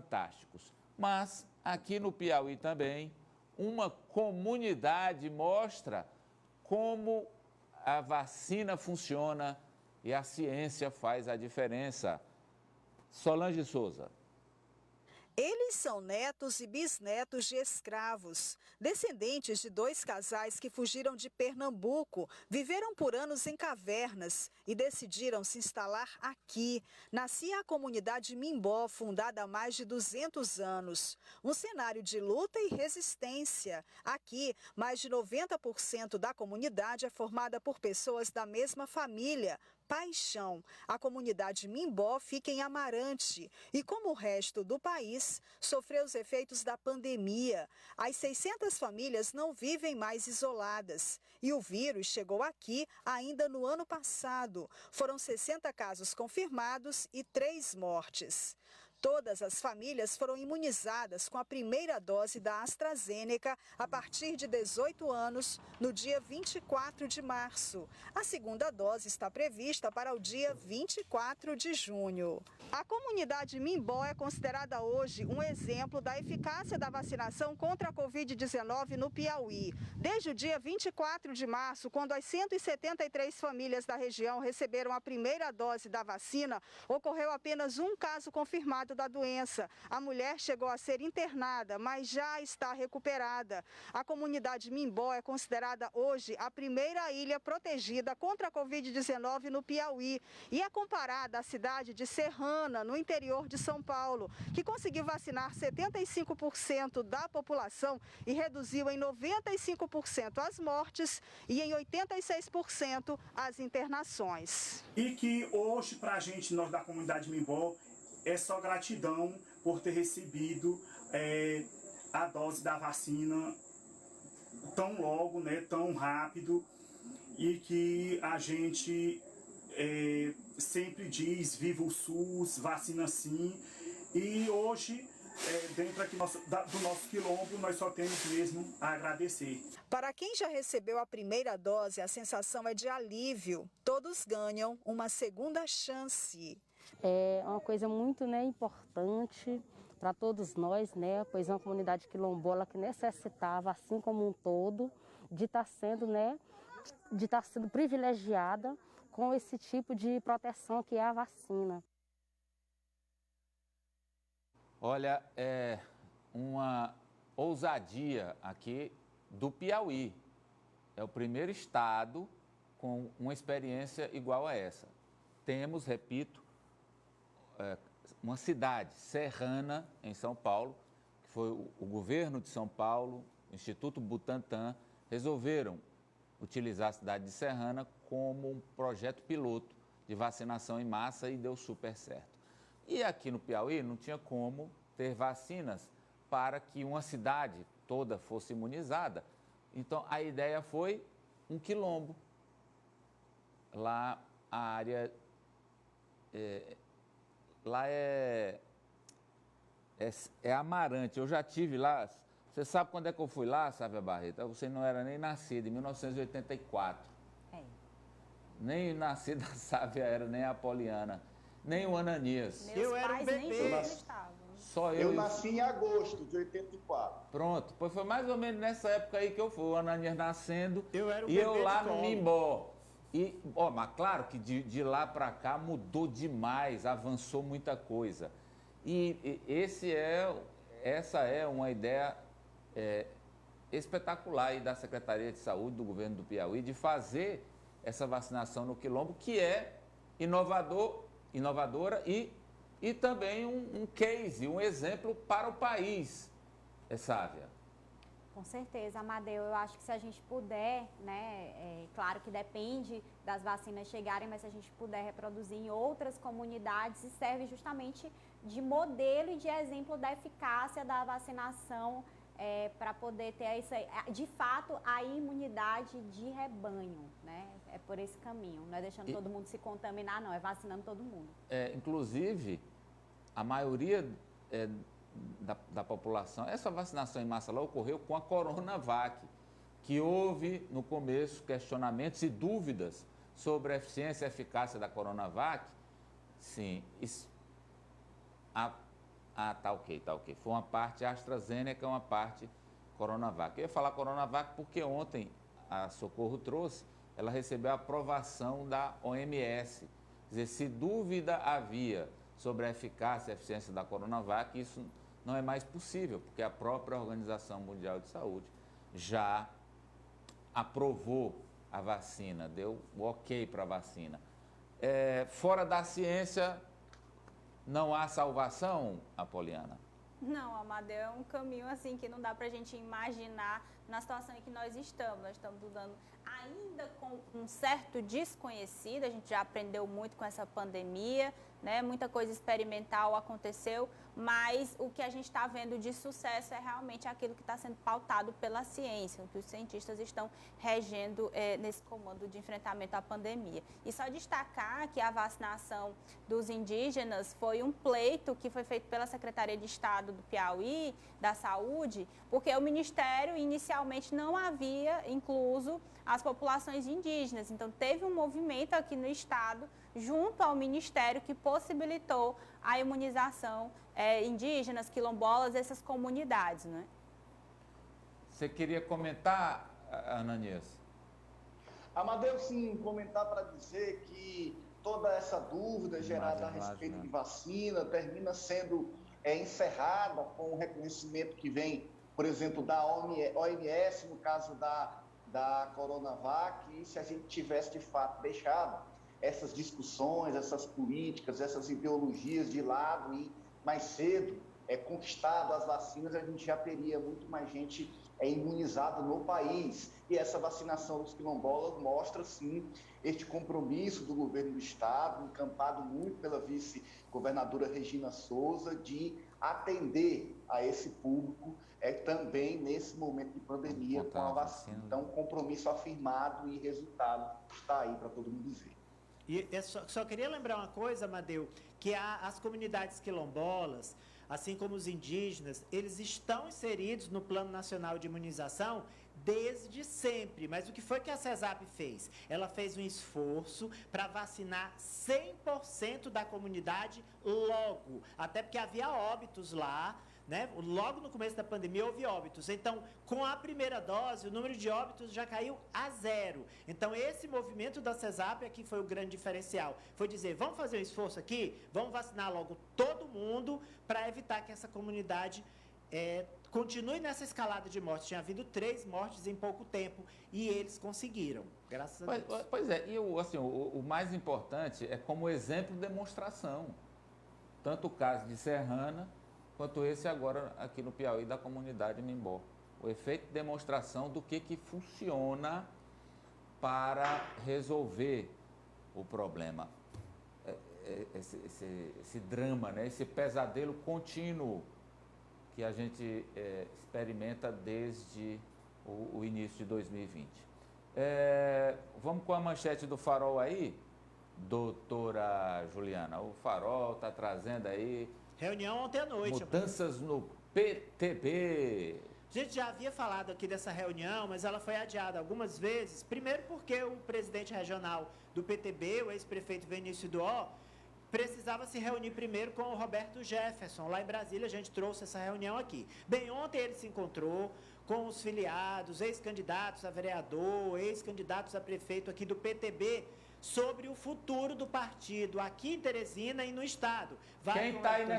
fantásticos. Mas aqui no Piauí também, uma comunidade mostra como a vacina funciona e a ciência faz a diferença. Solange Souza. Eles são netos e bisnetos de escravos, descendentes de 2 casais que fugiram de Pernambuco, viveram por anos em cavernas e decidiram se instalar aqui. Nascia a comunidade Mimbó, fundada há mais de 200 anos. Um cenário de luta e resistência. Aqui, mais de 90% da comunidade é formada por pessoas da mesma família. Paixão. A comunidade Mimbó fica em Amarante e, como o resto do país, sofreu os efeitos da pandemia. As 600 famílias não vivem mais isoladas e o vírus chegou aqui ainda no ano passado. Foram 60 casos confirmados e 3 mortes. Todas as famílias foram imunizadas com a primeira dose da AstraZeneca a partir de 18 anos, no dia 24 de março. A segunda dose está prevista para o dia 24 de junho. A comunidade Mimbó é considerada hoje um exemplo da eficácia da vacinação contra a Covid-19 no Piauí. Desde o dia 24 de março, quando as 173 famílias da região receberam a primeira dose da vacina, ocorreu apenas um caso confirmado da doença. A mulher chegou a ser internada, mas já está recuperada. A comunidade Mimbó é considerada hoje a primeira ilha protegida contra a Covid-19 no Piauí e é comparada à cidade de Serrana, no interior de São Paulo, que conseguiu vacinar 75% da população e reduziu em 95% as mortes e em 86% as internações. E que hoje, para a gente, nós da comunidade Mimbó, é só gratidão por ter recebido a dose da vacina tão logo, né, tão rápido, e que a gente sempre diz, viva o SUS, vacina sim, e hoje, dentro aqui do nosso quilombo, nós só temos mesmo a agradecer. Para quem já recebeu a primeira dose, a sensação é de alívio. Todos ganham uma segunda chance. É uma coisa muito, né, importante para todos nós, né, pois é uma comunidade quilombola que necessitava, assim como um todo, de estar sendo, né, privilegiada com esse tipo de proteção que é a vacina. Olha, é uma ousadia aqui do Piauí. É o primeiro estado com uma experiência igual a essa. Temos, repito, uma cidade, Serrana, em São Paulo, que foi o governo de São Paulo, o Instituto Butantan, resolveram utilizar a cidade de Serrana como um projeto piloto de vacinação em massa e deu super certo. E aqui no Piauí não tinha como ter vacinas para que uma cidade toda fosse imunizada. Então a ideia foi um quilombo. Lá a área... Lá é Amarante, eu já tive lá. Você sabe quando é que eu fui lá, Sávia Barreto? Você não era nem nascida, em 1984. Nem nascida a Sávia era, nem a Apoliana, nem o Ananias. Eu era um bebê. Só eu nasci em agosto de 84. Pronto, pois foi mais ou menos nessa época aí que eu fui, o Ananias nascendo e eu lá no Mimbó. E, mas claro que de lá para cá mudou demais, avançou muita coisa. E essa é uma ideia espetacular aí da Secretaria de Saúde do governo do Piauí de fazer essa vacinação no quilombo, que é inovadora e também um case, um exemplo para o país, Sávia. Com certeza, Amadeu. Eu acho que se a gente puder, né, claro que depende das vacinas chegarem, mas se a gente puder reproduzir em outras comunidades, isso serve justamente de modelo e de exemplo da eficácia da vacinação para poder ter de fato a imunidade de rebanho, né? É por esse caminho, não é deixando todo mundo se contaminar, não, é vacinando todo mundo. Inclusive, a maioria da população, essa vacinação em massa lá ocorreu com a Coronavac, que houve no começo questionamentos e dúvidas sobre a eficiência e eficácia da Coronavac. Sim, Ah, tá ok. Foi uma parte AstraZeneca, uma parte Coronavac. Eu ia falar Coronavac porque ontem a Socorro trouxe, ela recebeu a aprovação da OMS. Quer dizer, se dúvida havia sobre a eficácia e a eficiência da Coronavac, isso não é mais possível, porque a própria Organização Mundial de Saúde já aprovou a vacina, deu o ok para a vacina. Fora da ciência, não há salvação, Apoliana? Não, Amadeu, é um caminho assim que não dá para a gente imaginar na situação em que nós estamos. Nós estamos lidando ainda com um certo desconhecido, a gente já aprendeu muito com essa pandemia, né? Muita coisa experimental aconteceu, mas o que a gente está vendo de sucesso é realmente aquilo que está sendo pautado pela ciência, o que os cientistas estão regendo nesse comando de enfrentamento à pandemia. E só destacar que a vacinação dos indígenas foi um pleito que foi feito pela Secretaria de Estado do Piauí, da Saúde, porque o Ministério inicialmente não havia incluso as populações indígenas. Então, teve um movimento aqui no Estado, junto ao Ministério, que possibilitou a imunização indígenas, quilombolas, essas comunidades, né? Você queria comentar, Ananias? Amadeu, sim, comentar para dizer que toda essa dúvida gerada a respeito de vacina termina sendo encerrada com o reconhecimento que vem, por exemplo, da OMS, no caso da Coronavac, e se a gente tivesse, de fato, deixado essas discussões, essas políticas, essas ideologias de lado e mais cedo conquistado as vacinas, a gente já teria muito mais gente imunizada no país. E essa vacinação dos quilombolas mostra, sim, este compromisso do governo do Estado, encampado muito pela vice-governadora Regina Souza, de atender a esse público também nesse momento de pandemia com a vacina. Então, compromisso afirmado e resultado está aí para todo mundo ver. E eu só queria lembrar uma coisa, Amadeu, que as comunidades quilombolas, assim como os indígenas, eles estão inseridos no Plano Nacional de Imunização desde sempre. Mas o que foi que a CESAP fez? Ela fez um esforço para vacinar 100% da comunidade logo, até porque havia óbitos lá, né? Logo no começo da pandemia houve óbitos. Então, com a primeira dose, o número de óbitos já caiu a 0. Então, esse movimento da CESAP aqui foi o grande diferencial. Foi dizer, vamos fazer um esforço aqui, vamos vacinar logo todo mundo para evitar que essa comunidade continue nessa escalada de mortes. Tinha havido 3 mortes em pouco tempo e eles conseguiram, graças a Deus. Pois é, e o mais importante é como exemplo de demonstração. Tanto o caso de Serrana, quanto esse agora aqui no Piauí da comunidade Mimbó. O efeito de demonstração do que funciona para resolver o problema. Esse drama, né? Esse pesadelo contínuo que a gente experimenta desde o início de 2020. Vamos com a manchete do Farol aí, doutora Juliana. O Farol está trazendo aí... Reunião ontem à noite. Mudanças no PTB. A gente já havia falado aqui dessa reunião, mas ela foi adiada algumas vezes. Primeiro porque o presidente regional do PTB, o ex-prefeito Vinícius Duó, precisava se reunir primeiro com o Roberto Jefferson. Lá em Brasília a gente trouxe essa reunião aqui. Bem, ontem ele se encontrou com os filiados, ex-candidatos a vereador, ex-candidatos a prefeito aqui do PTB, sobre o futuro do partido aqui em Teresina e no estado. Quem está aí